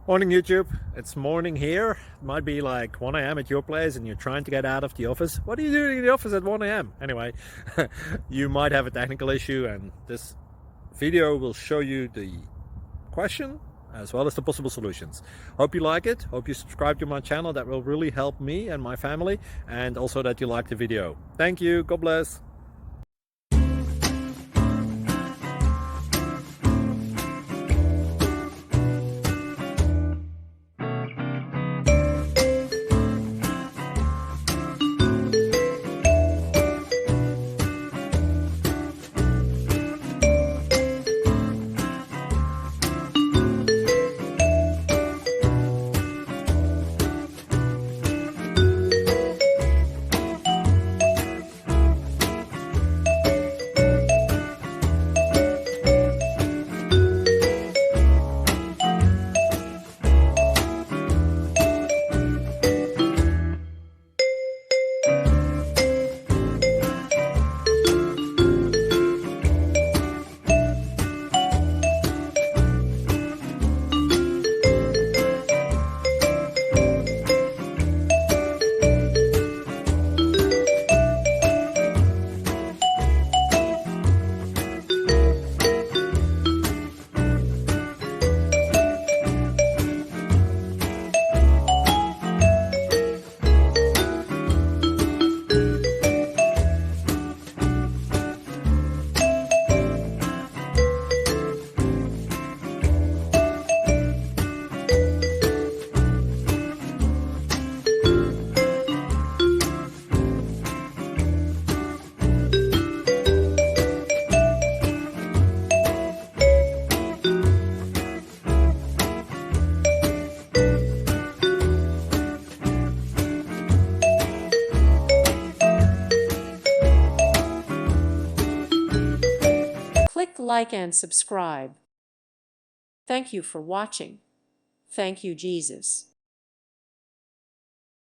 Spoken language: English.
Morning YouTube, it's morning here. It might be like 1 a.m. at your place and you're trying to get out of the office. What are you doing in the office at 1 a.m.? Anyway, you might have a technical issue and this video will show you the question as well as the possible solutions. Hope you like it, hope you subscribe to my channel. That will really help me and my family, and also that you like the video. Thank you, God bless. Click like and subscribe. Thank you for watching. Thank you, Jesus.